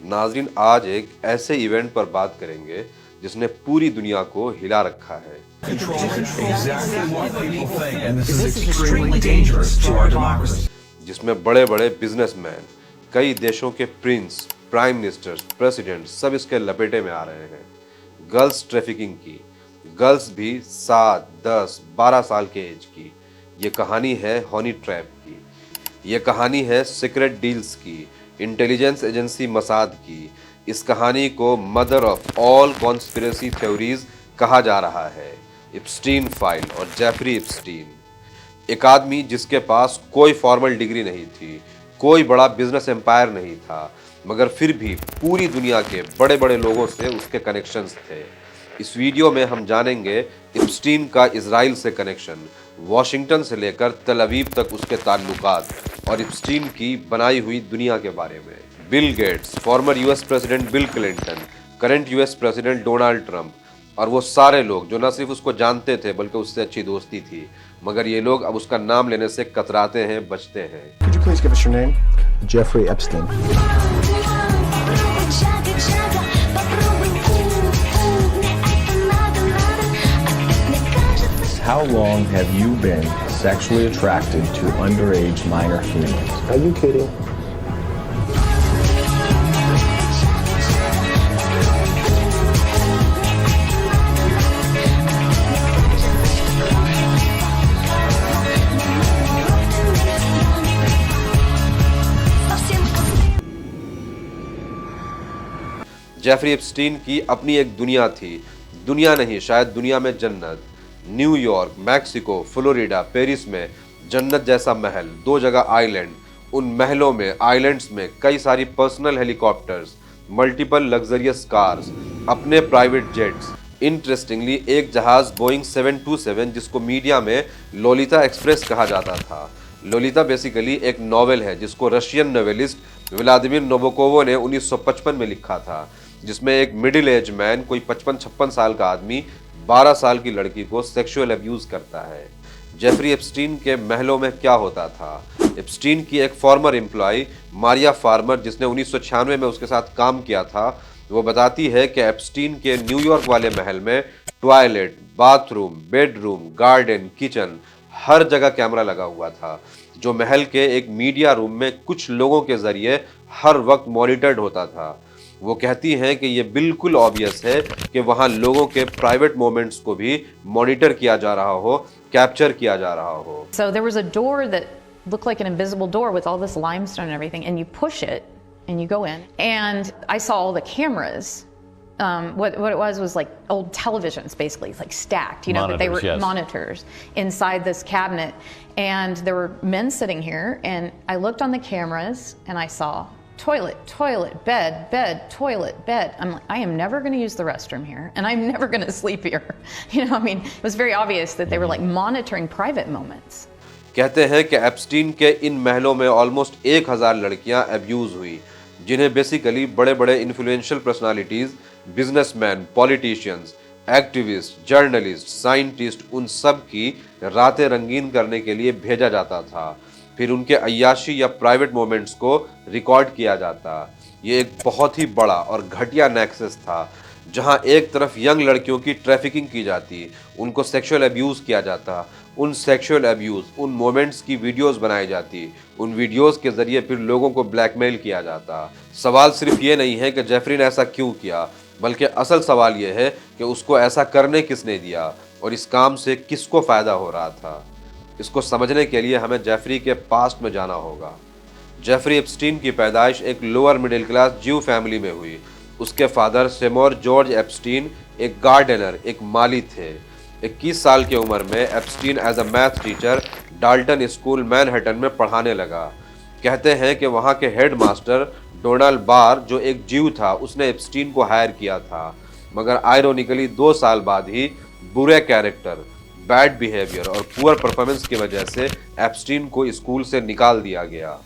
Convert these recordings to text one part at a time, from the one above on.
नाज़रीन, आज एक ऐसे इवेंट पर बात करेंगे जिसने पूरी दुनिया को हिला रखा है। जिसमें बड़े बड़े बिजनेसमैन, कई देशों के प्रिंस, प्राइम मिनिस्टर्स, प्रेसिडेंट सब इसके लपेटे में आ रहे हैं। गर्ल्स ट्रैफिकिंग की, गर्ल्स भी 7, 10, 12 साल के एज की। ये कहानी है हनी ट्रैप की, ये कहानी है सीक्रेट डील्स की, इंटेलिजेंस एजेंसी मसाद की। इस कहानी को mother of all conspiracy theories कहा जा रहा है। एप्स्टीन फाइल और जेफरी एप्स्टीन, एक आदमी जिसके पास कोई फॉर्मल डिग्री नहीं थी, कोई बड़ा बिजनेस एम्पायर नहीं था, मगर फिर भी पूरी दुनिया के बड़े बड़े लोगों से उसके कनेक्शंस थे। इस वीडियो में हम जानेंगे एप्स्टीन का इजराइल से कनेक्शन, वॉशिंगटन से लेकर तल अवीव तक उसके ताल्लुकात और एप्स्टीन की बनाई हुई दुनिया के बारे में। Bill Gates, former US president bill Clinton, current US president Donald Trump और वो सारे लोग जो न सिर्फ उसको जानते थे बल्कि उससे अच्छी दोस्ती थी, मगर ये लोग अब उसका नाम लेने से कतराते हैं, बचते हैं। Could you please give us your name? Jeffrey Epstein. How long have you been sexually attracted to underage minor females? Are you kidding? Jeffrey Epstein की अपनी एक दुनिया थी, दुनिया नहीं शायद दुनिया में जन्नत। न्यूयॉर्क, मैक्सिको, फ्लोरिडा, पेरिस में जन्नत जैसा महल, 2 जगह आइलैंड, उन महलों में, आइलैंड्स में कई सारी personal helicopters, multiple luxurious cars, अपने प्राइवेट जेट्स। इंटरेस्टिंगली एक जहाज बोइंग 727 जिसको मीडिया में लोलिता एक्सप्रेस कहा जाता था। लोलिता बेसिकली एक नॉवेल है जिसको रशियन नोवेलिस्ट व्लादिमीर नोबोकोवो ने 1955 में लिखा था, जिसमें एक मिडिल एज मैन, कोई 55-56 साल का आदमी 12 साल की लड़की को सेक्सुअल अब्यूज करता है। जेफरी एप्स्टीन के महलों में क्या होता था? एप्स्टीन की एक फॉर्मर एम्प्लॉय मारिया फार्मर, जिसने 1996 में उसके साथ काम किया था, वो बताती है कि एप्स्टीन के न्यूयॉर्क वाले महल में toilet, bathroom, bedroom, garden, kitchen, हर जगह कैमरा लगा हुआ था, जो महल के एक मीडिया रूम में कुछ लोगों के जरिए हर वक्त मॉनिटर्ड होता था। वो कहती हैं कि ये बिल्कुल ऑब्वियस है कि वहाँ लोगों के प्राइवेट मोमेंट्स को भी मॉनिटर किया जा रहा हो, कैप्चर किया जा रहा हो। So there was a door that looked like an invisible door with all this limestone and everything, and you push it and you go in, and I saw all the cameras. What it was like old televisions, basically, like stacked, you know, but they were monitors inside this cabinet, and there were men sitting here, and I looked on the cameras and I saw toilet, toilet, bed, bed, toilet, bed. I'm like, I am never going to use the restroom here, and I'm never going to sleep here. You know, I mean, it was very obvious that they were like monitoring private moments. कहते हैं कि Epstein के इन महलों में almost 1000 लड़कियां abuse हुई, जिन्हें basically बड़े बड़े influential personalities, businessman, politicians, activist, journalist, scientist, उन सब की रातें रंगीन करने के लिए भेजा जाता था। फिर उनके अय्याशी या प्राइवेट मोमेंट्स को रिकॉर्ड किया जाता। ये एक बहुत ही बड़ा और घटिया नेक्सस था, जहां एक तरफ यंग लड़कियों की ट्रैफिकिंग की जाती, उनको सेक्सुअल अब्यूज़ किया जाता, उन सेक्सुअल अब्यूज़, उन मोमेंट्स की वीडियोस बनाई जाती, उन वीडियोस के ज़रिए फिर लोगों को ब्लैकमेल किया जाता। सवाल सिर्फ ये नहीं है कि जेफरी ने ऐसा क्यों किया, बल्कि असल सवाल ये है कि उसको ऐसा करने किसने दिया और इस काम से किसको फ़ायदा हो रहा था। इसको समझने के लिए हमें जेफरी के पास्ट में जाना होगा। जेफरी एप्स्टीन की पैदाइश एक lower middle class Jew family में हुई। उसके फादर सेमोर जॉर्ज एप्स्टीन एक गार्डनर, एक माली थे। 21 साल की उम्र में Epstein as a math teacher Dalton School Manhattan में पढ़ाने लगा। कहते हैं कि वहाँ के हेड मास्टर डोनाल्ड बार, जो एक ज्यू था, उसने एप्स्टीन को हायर किया था, मगर आयरोनिकली 2 साल बाद ही बुरे कैरेक्टर, बैड बिहेवियर और पुअर परफॉर्मेंस की वजह से एप्स्टीन को स्कूल से निकाल दिया गया।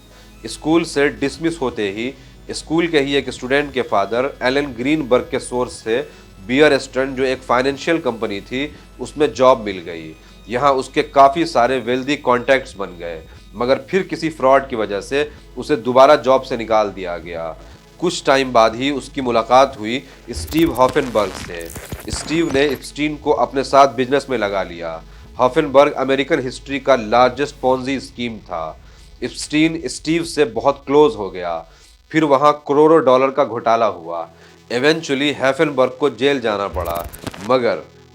स्कूल से डिसमिस होते ही स्कूल के ही एक स्टूडेंट के फादर एलन ग्रीनबर्ग के सोर्स से बियर स्टर्न, जो एक फाइनेंशियल कंपनी थी, उसमें जॉब मिल गई। यहाँ उसके काफ़ी सारे वेल्दी कॉन्टैक्ट्स बन गए, मगर फिर किसी फ्रॉड की वजह से उसे दोबारा जॉब से निकाल दिया गया। कुछ टाइम बाद ही उसकी मुलाकात हुई स्टीव हॉफनबर्ग से। स्टीव ने एप्स्टीन को अपने साथ बिजनेस में लगा लिया। हॉफनबर्ग अमेरिकन हिस्ट्री का लार्जेस्ट पॉन्जी स्कीम था। एप्स्टीन स्टीव से बहुत क्लोज हो गया। फिर वहां करोड़ों डॉलर का घोटाला हुआ। इवेंचुअली हॉफनबर्ग को जेल जाना पड़ा,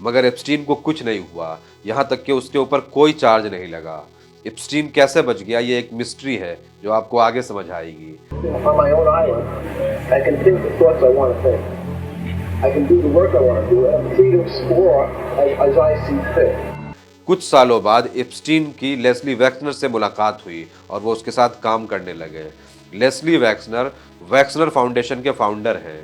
मगर एप्स्टीन को कुछ नहीं हुआ, यहाँ तक कि उसके ऊपर कोई चार्ज नहीं लगा। एप्स्टीन कैसे बच गया, ये एक मिस्ट्री है जो आपको आगे समझ आएगी। On my own island, I can think the thoughts I want to think. I can do the work I want to do. I'm free to explore as I see fit. कुछ सालों बाद Epstein की Leslie वैक्सनर से मुलाकात हुई और वो उसके साथ काम करने लगे। लेस्ली वैक्सनर फाउंडेशन के फाउंडर हैं।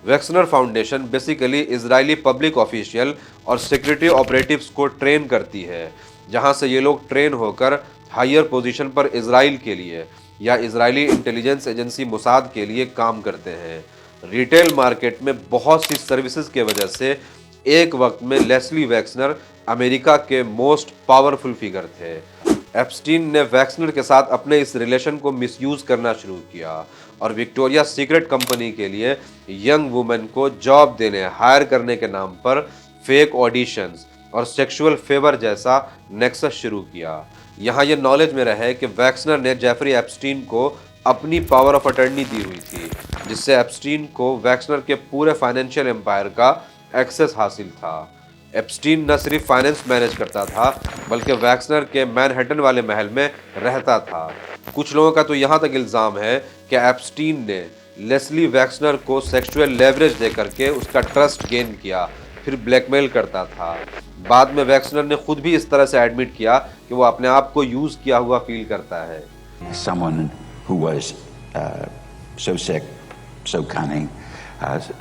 Wexner Foundation basically Israeli public official और सिक्योरिटी ऑपरेटिव्स को ट्रेन करती है, जहां से ये लोग ट्रेन होकर हायर पोजीशन पर इजराइल के लिए या इजरायली इंटेलिजेंस एजेंसी मोसाद के लिए काम करते हैं। रिटेल मार्केट में बहुत सी सर्विसेज के वजह से एक वक्त में लेस्ली वैक्सनर अमेरिका के मोस्ट पावरफुल फिगर थे। एप्स्टीन ने वैक्सनर के साथ अपने इस रिलेशन को मिसयूज करना शुरू किया और विक्टोरिया सीक्रेट कंपनी के लिए यंग वुमेन को जॉब देने, हायर करने के नाम पर फेक ऑडिशंस और सेक्सुअल फेवर जैसा नेक्सस शुरू किया। यहाँ ये नॉलेज में रहे कि वैक्सनर ने जेफरी एप्स्टीन को अपनी पावर ऑफ अटर्नी दी हुई थी, जिससे एप्स्टीन को वैक्सनर के पूरे फाइनेंशियल एम्पायर का एक्सेस हासिल था। एप्स्टीन न सिर्फ फाइनेंस मैनेज करता था, बल्कि वैक्सनर के मैनहट्टन वाले महल में रहता था। कुछ लोगों का तो यहाँ तक इल्ज़ाम है कि एप्स्टीन ने लेस्ली वैक्सनर को सेक्सुअल लेवरेज दे करके उसका ट्रस्ट गेन किया, फिर ब्लैकमेल करता था। बाद में वैक्सनर ने खुद भी इस तरह से एडमिट किया कि वो अपने आप को यूज़ किया हुआ फील करता है। Someone who was so sick, so cunning,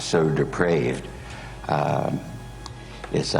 so depraved is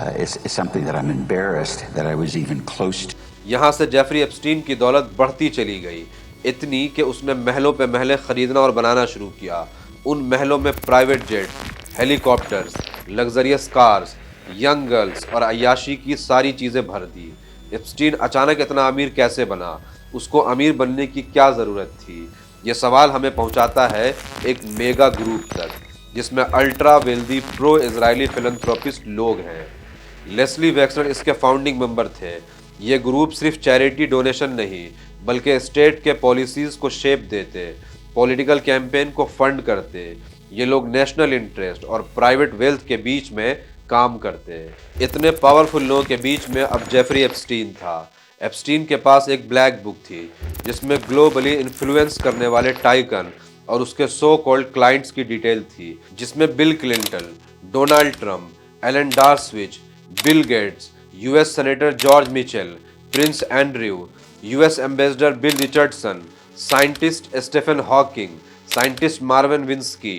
something that I'm embarrassed that I was even close to. यहाँ से जेफरी एप्स्टीन की दौलत बढ़ती चली गई, इतनी कि उसने महलों पे महलें खरीदना और बनाना शुरू किया। उन महलों में private jets, helicopters, luxurious cars, young girls और अय्याशी की सारी चीज़ें भर दी। एप्स्टीन अचानक इतना अमीर कैसे बना? उसको अमीर बनने की क्या ज़रूरत थी? ये सवाल हमें पहुंचाता है एक मेगा ग्रुप तक, जिसमें ultra wealthy pro Israeli philanthropist लोग हैं। लेस्ली वैक्सनर इसके फाउंडिंग मेंबर थे। ये ग्रुप सिर्फ चैरिटी डोनेशन नहीं, बल्कि स्टेट के पॉलिसीज़ को शेप देते, पॉलिटिकल कैंपेन को फंड करते। ये लोग नेशनल इंटरेस्ट और प्राइवेट वेल्थ के बीच में काम करते। इतने पावरफुल लोगों के बीच में अब जेफरी एप्स्टीन था। एप्स्टीन के पास एक ब्लैक बुक थी, जिसमें ग्लोबली इन्फ्लुएंस करने वाले टाइकन और उसके सो कॉल्ड क्लाइंट्स की डिटेल थी, जिसमें Bill Clinton, Donald Trump, Alan Dershowitz, Bill Gates, US senator George Mitchell, Prince Andrew, US ambassador Bill Richardson, scientist Stephen Hawking, scientist Marvin Minsky,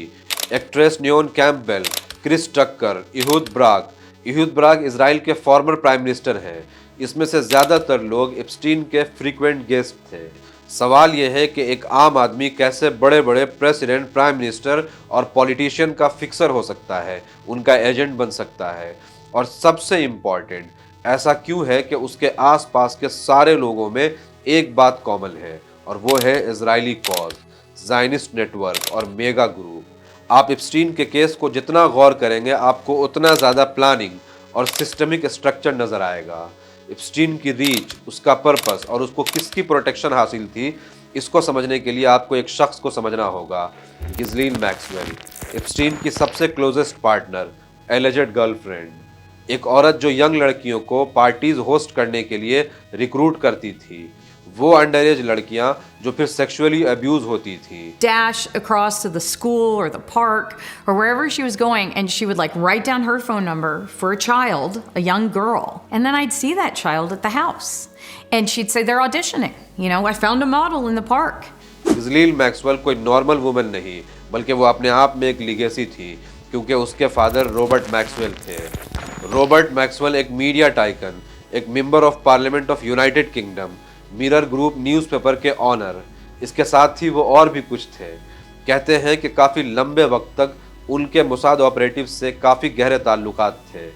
actress Naomi Campbell, Chris Tucker, Ehud Barak Israel के former prime minister हैं। इसमें से ज़्यादातर लोग Epstein के frequent guest थे। सवाल यह है कि एक आम आदमी कैसे बड़े बड़े प्रेसिडेंट, प्राइम मिनिस्टर और पॉलिटिशियन का फिक्सर हो सकता है, उनका एजेंट बन सकता है, और सबसे इम्पॉर्टेंट, ऐसा क्यों है कि उसके आसपास के सारे लोगों में एक बात कॉमन है, और वो है इजरायली कॉज, ज़ायनिस्ट नेटवर्क और मेगा ग्रुप। आप एप्स्टीन के केस को जितना गौर करेंगे, आपको उतना ज़्यादा प्लानिंग और सिस्टमिक स्ट्रक्चर नज़र आएगा। एप्स्टीन की रीच, उसका पर्पस और उसको किसकी प्रोटेक्शन हासिल थी, इसको समझने के लिए आपको एक शख्स को समझना होगा, गिज़लीन मैक्सवेल, एप्स्टीन की सबसे क्लोजेस्ट पार्टनर, एलिजेड गर्लफ्रेंड, एक औरत जो यंग लड़कियों को पार्टीज होस्ट करने के लिए रिक्रूट करती थी, वो अंडर एज लड़कियां जो फिर सेक्सुअली अब्यूज होती थी। Dash across to the school or the park or wherever she was going, and she would like write down her phone number for a child, a young girl, and then I'd see that child at the house, and she'd say they're auditioning. You know, I found a model in the park. Ghislaine Maxwell कोई normal woman नहीं, बल्कि वो अपने आप में एक legacy थी, क्योंकि उसके फादर रॉबर्ट मैक्सवेल थे। रॉबर्ट मैक्सवेल एक मीडिया टाइकन, एक member of parliament of United kingdom, mirror group newspaper के ऑनर, इसके साथ ही वो और भी कुछ थे। कहते हैं कि काफ़ी लंबे वक्त तक उनके मोसाद ऑपरेटिव से काफ़ी गहरे ताल्लुकात थे।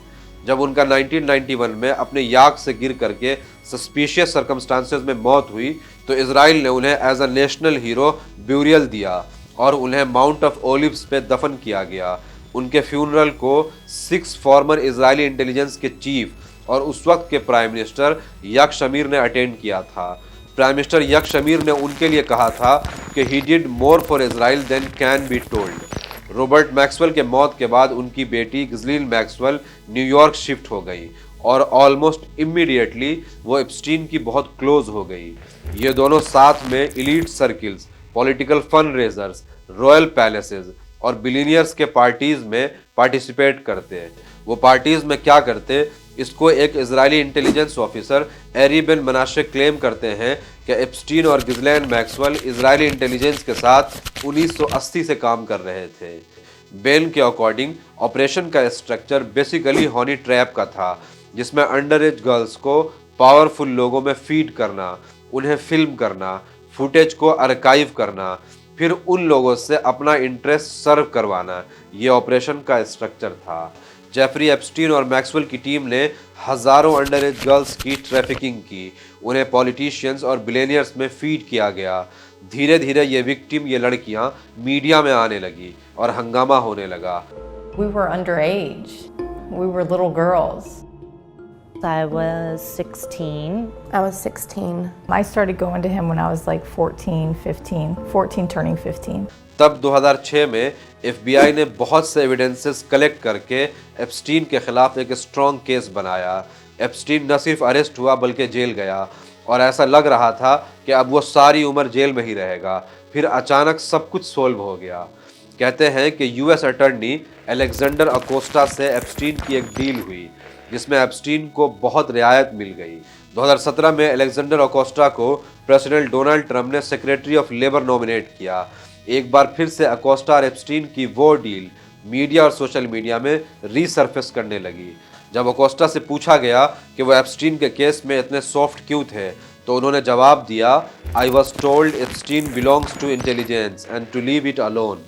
जब उनका 1991 में अपने याक से गिर करके सस्पिशियस सर्कमस्टांसेस में मौत हुई, तो इजराइल ने उन्हें as a national hero burial दिया और उन्हें माउंट ऑफ ओलिव्स पे दफन किया गया। उनके फ्यूनरल को 6 फॉर्मर इजरायली इंटेलिजेंस के चीफ और उस वक्त के प्राइम मिनिस्टर यक शमीर ने अटेंड किया था। प्राइम मिनिस्टर यक शमीर ने उनके लिए कहा था कि he did more for Israel than can be told. Robert Maxwell के मौत के बाद उनकी बेटी गिज़लीन मैक्सवेल न्यूयॉर्क शिफ्ट हो गई और ऑलमोस्ट इमीडिएटली वो एप्स्टीन की बहुत क्लोज हो गई। ये दोनों साथ में elite circles, political fund raisers, royal palaces और बिलियनियर्स के पार्टीज में पार्टिसिपेट करते। वो पार्टीज में क्या करते, इसको एक Israeli intelligence officer Ari Ben Menashe claim करते हैं कि एप्स्टीन और गिज़लेन मैक्सवेल इजरायली इंटेलिजेंस के साथ 1980 से काम कर रहे थे। बेन के अकॉर्डिंग ऑपरेशन का स्ट्रक्चर बेसिकली हनी ट्रैप का था, जिसमें अंडर एज गर्ल्स को पावरफुल लोगों में फीड करना, उन्हें फिल्म करना, फुटेज को आर्काइव करना, फिर उन लोगों से अपना इंटरेस्ट सर्व करवाना, ये ऑपरेशन का स्ट्रक्चर था। जेफरी एप्स्टीन और मैक्सवेल की टीम ने हजारों अंडर एज गर्ल्स की ट्रैफिकिंग की, उन्हें पॉलिटिशियंस और बिलियनियर्स में फीड किया गया। धीरे धीरे ये विक्टिम, ये लड़कियां मीडिया में आने लगी और हंगामा होने लगा। We were underage. We were little girls. I was 16. I was 16. I started going to him when I was like 14 turning 15. तब 2006 में FBI ने बहुत से एविडेंसेस कलेक्ट करके एप्स्टीन के खिलाफ एक स्ट्रॉन्ग केस बनाया। एप्स्टीन न सिर्फ अरेस्ट हुआ बल्कि जेल गया और ऐसा लग रहा था कि अब वो सारी उम्र जेल में ही रहेगा। फिर अचानक सब कुछ सोल्व हो गया। कहते हैं कि यूएस अटॉर्नी अलेक्जेंडर अकोस्टा से एप्स्टीन की एक डील हुई जिसमें एप्स्टीन को बहुत रियायत मिल गई। 2017 में अलेक्जेंडर अकोस्टा को प्रेसिडेंट डोनाल्ड ट्रंप ने सेक्रेटरी ऑफ लेबर नॉमिनेट किया। एक बार फिर से अकोस्टा और एप्स्टीन की वो डील मीडिया और सोशल मीडिया में रीसर्फेस करने लगी। जब अकोस्टा से पूछा गया कि वो एप्स्टीन के केस में इतने सॉफ्ट क्यों थे, तो उन्होंने जवाब दिया, I was told Epstein belongs to intelligence and to leave it alone.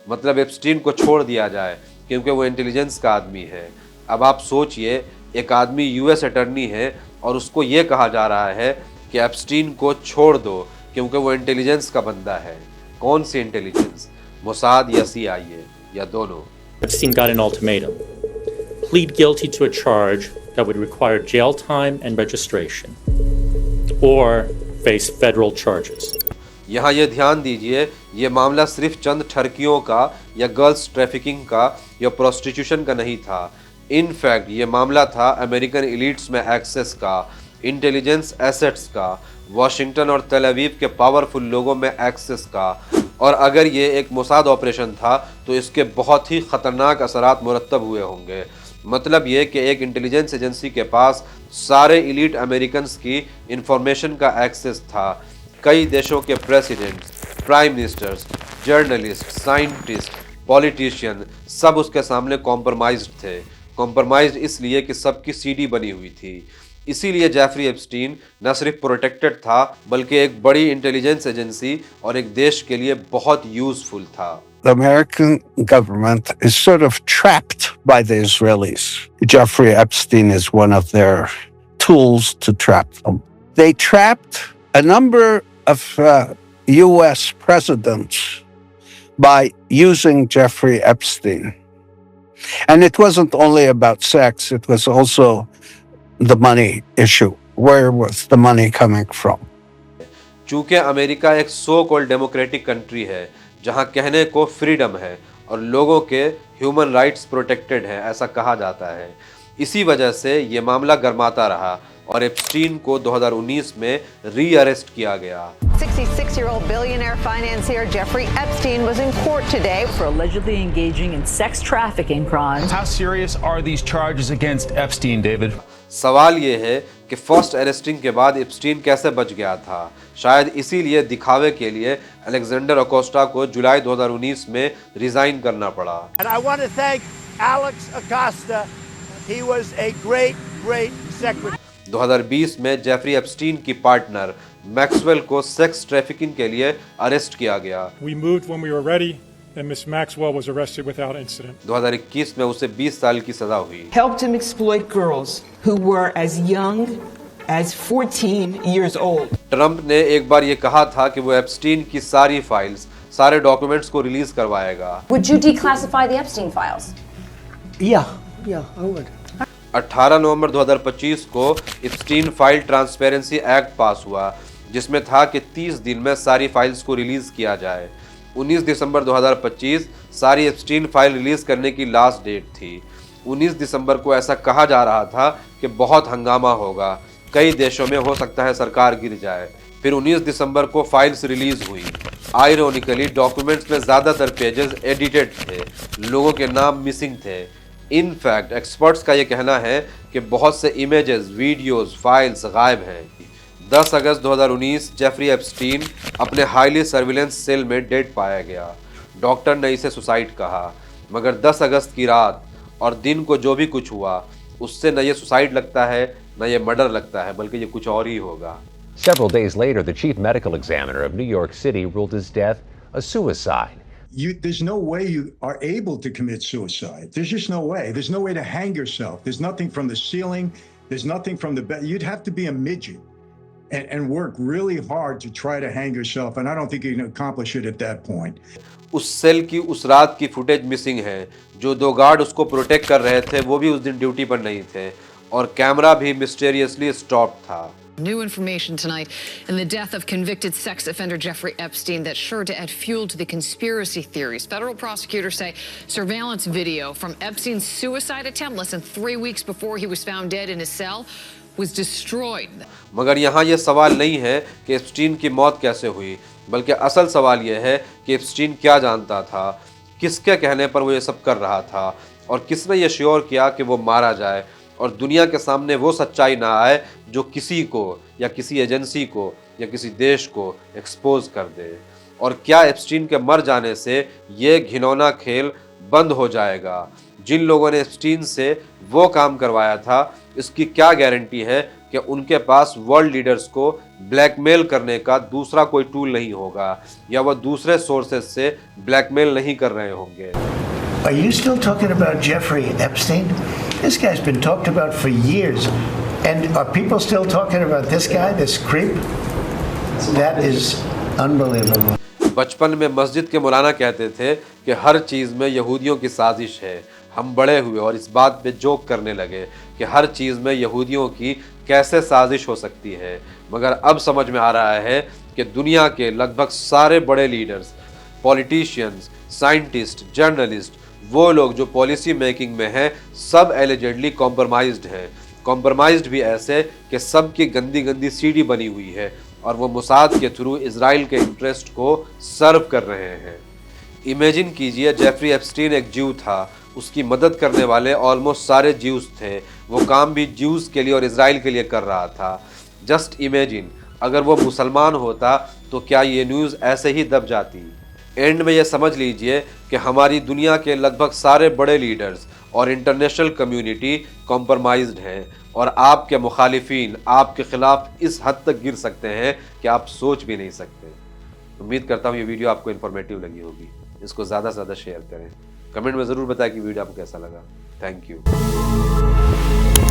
मतलब एप्स्टीन को छोड़ दिया जाए क्योंकि वो इंटेलिजेंस का आदमी है। अब आप सोचिए, एक आदमी यूएस अटॉर्नी है और उसको ये कहा जा रहा है कि एप्स्टीन को छोड़ दो क्योंकि वो इंटेलिजेंस का बंदा है। कौन सी इंटेलिजेंस, मोसाद या CIA या दोनों? Epstein got an ultimatum. Plead guilty to a charge that would require jail time and registration or face federal charges. यहाँ ये ध्यान दीजिए, ये मामला सिर्फ चंद ठरकियों का या गर्ल्स ट्रैफिकिंग का या प्रोस्टिट्यूशन का नहीं था। इनफैक्ट ये मामला था अमेरिकन एलिट्स में एक्सेस का, इंटेलिजेंस एसेट्स का, वाशिंगटन और तेल अवीव के पावरफुल लोगों में एक्सेस का। और अगर ये एक मोसाद ऑपरेशन था तो इसके बहुत ही खतरनाक असरात मुरतब हुए होंगे। मतलब ये कि एक इंटेलिजेंस एजेंसी के पास सारे एलीट अमेरिकन्स की इंफॉर्मेशन का एक्सेस था। कई देशों के president, prime ministers, journalist, scientist, politician सब उसके सामने कॉम्प्रोमाइज्ड थे। कॉम्प्रोमाइज्ड इसलिए कि सबकी सीडी बनी हुई थी। इसीलिए जेफरी एप्स्टीन न सिर्फ प्रोटेक्टेड था बल्कि एक बड़ी इंटेलिजेंस एजेंसी और एक देश के लिए बहुत यूजफुल था। The American government is sort of trapped by the Israelis. Jeffrey Epstein is one of their tools to trap them. They trapped a number of U.S. presidents by using Jeffrey Epstein. And it wasn't only about sex, it was also the money issue. Where was the money coming from? चूंकि America एक so called democratic country है जहां कहने को freedom है और लोगों के ह्यूमन राइट्स प्रोटेक्टेड हैं, ऐसा कहा जाता है। इसी वजह से ये मामला गर्माता रहा और एप्स्टीन को 2019 में री-अरेस्ट किया गया। 66-year-old billionaire financier Jeffrey Epstein was in court today for allegedly engaging in sex trafficking crimes. How serious are these charges against Epstein, David? सवाल ये है कि फर्स्ट अरेस्टिंग के बाद एप्स्टीन कैसे बच गया था। शायद इसीलिए दिखावे के लिए अलेक्जेंडर अकोस्टा को जुलाई 2019 में रिजाइन करना पड़ा। And I want to thank Alex Acosta. He was a great secretary. 2020 में जेफरी एप्स्टीन की पार्टनर मैक्सवेल को सेक्स ट्रैफिकिंग के लिए अरेस्ट किया गया। We moved when we were ready. And Miss Maxwell was arrested without incident. 2021 में उसे 20 साल की सजा हुई। Helped him exploit girls who were as young as 14 years old. Trump ने एक बार ये कहा था कि वो एप्स्टीन की सारी फाइल्स, सारे डॉक्यूमेंट्स को रिलीज करवाएगा। Would you declassify the Epstein files? Yeah, I would. 18 नवंबर 2025 को एप्स्टीन फाइल ट्रांसपेरेंसी एक्ट पास हुआ, जिसमें था कि 30 दिन में सारी फाइल्स को रिलीज किया जाए। 19 दिसंबर 2025 सारी एप्स्टीन फाइल रिलीज करने की लास्ट डेट थी। 19 दिसंबर को ऐसा कहा जा रहा था कि बहुत हंगामा होगा, कई देशों में हो सकता है सरकार गिर जाए। फिर 19 दिसंबर को फाइल्स रिलीज हुई। आयरोनिकली डॉक्यूमेंट्स में ज़्यादातर पेजेस एडिटेड थे, लोगों के नाम मिसिंग थे। इनफैक्ट एक्सपर्ट्स का ये कहना है कि बहुत से इमेजेस, वीडियोस, फाइल्स गायब हैं। 10 अगस्त 2019 जेफरी एप्स्टीन अपने हाईली सर्विलेंस सेल में डेड पाया गया। डॉक्टर ने इसे सुसाइड कहा, मगर 10 अगस्त की रात और दिन को जो भी कुछ हुआ, उससे न ये सुसाइड लगता है न ये मर्डर लगता है, बल्कि ये कुछ और ही होगा। Several days later, the chief medical examiner of New York City ruled his death a suicide. There's no way you are able to commit suicide. There's just no way. There's no way to hang yourself. There's nothing from the ceiling. There's nothing from the bed. You'd have to be a midget and work really hard to try to hang yourself. And I don't think you can accomplish it at that point. उस cell की उस रात की footage missing है। जो 2 guard उसको protect कर रहे थे वो भी उस दिन ड्यूटी पर नहीं थे, और कैमरा भी मिस्टीरियसली स्टॉप था। New information tonight in the death of convicted sex offender Jeffrey Epstein that's sure to add fuel to the conspiracy theories. Federal prosecutors say surveillance video from Epstein's suicide attempt less than 3 weeks before he was found dead in his cell was destroyed. मगर यहाँ ये सवाल नहीं है कि Epstein की मौत कैसे हुई, बल्कि असल सवाल ये है कि एप्स्टीन क्या जानता था, किसके कहने पर वो ये सब कर रहा था, और किसने ये श्योर किया कि वो मारा जाए और दुनिया के सामने वो सच्चाई ना आए जो किसी को या किसी एजेंसी को या किसी देश को एक्सपोज कर दे। और क्या एप्स्टीन के मर जाने से ये घिनौना खेल बंद हो जाएगा? जिन लोगों ने एप्स्टीन से वो काम करवाया था, इसकी क्या गारंटी है कि उनके पास वर्ल्ड लीडर्स को ब्लैकमेल करने का दूसरा कोई टूल नहीं होगा, या वह दूसरे सोर्सेज से ब्लैकमेल नहीं कर रहे होंगे? Are you still talking about Jeffrey Epstein? This guy's been talked about for years. And are people still talking about this guy, this creep? That is unbelievable. बचपन में मस्जिद के मौलाना कहते थे कि हर चीज़ में यहूदियों की साजिश है। हम बड़े हुए और इस बात पे जोक करने लगे कि हर चीज़ में यहूदियों की कैसे साजिश हो सकती है। मगर अब समझ में आ रहा है कि दुनिया के लगभग सारे बड़े लीडर्स, पॉलिटिशियंस, साइंटिस्ट, जर्नलिस्ट, वो लोग जो पॉलिसी मेकिंग में हैं, सब एलिजेडली कॉम्प्रोमाइज्ड हैं। कॉम्प्रोमाइज्ड भी ऐसे कि सब की गंदी गंदी सीडी बनी हुई है और वो मुसाद के थ्रू इजराइल के इंटरेस्ट को सर्व कर रहे हैं। इमेजिन कीजिए, जेफरी एप्स्टीन एक ज्यू था, उसकी मदद करने वाले ऑलमोस्ट सारे ज्यूज थे, वो काम भी ज्यूज के लिए और इजराइल के लिए कर रहा था। जस्ट इमेजिन, अगर वो मुसलमान होता तो क्या ये न्यूज़ ऐसे ही दब जाती? एंड में ये समझ लीजिए कि हमारी दुनिया के लगभग सारे बड़े लीडर्स और इंटरनेशनल कम्युनिटी कॉम्प्रोमाइज्ड हैं, और आपके मुखालिफिन आपके खिलाफ इस हद तक गिर सकते हैं कि आप सोच भी नहीं सकते। उम्मीद करता हूँ ये वीडियो आपको इन्फॉर्मेटिव लगी होगी। इसको ज़्यादा से ज़्यादा शेयर करें। कमेंट में ज़रूर बताएं कि वीडियो आपको कैसा लगा। Thank you.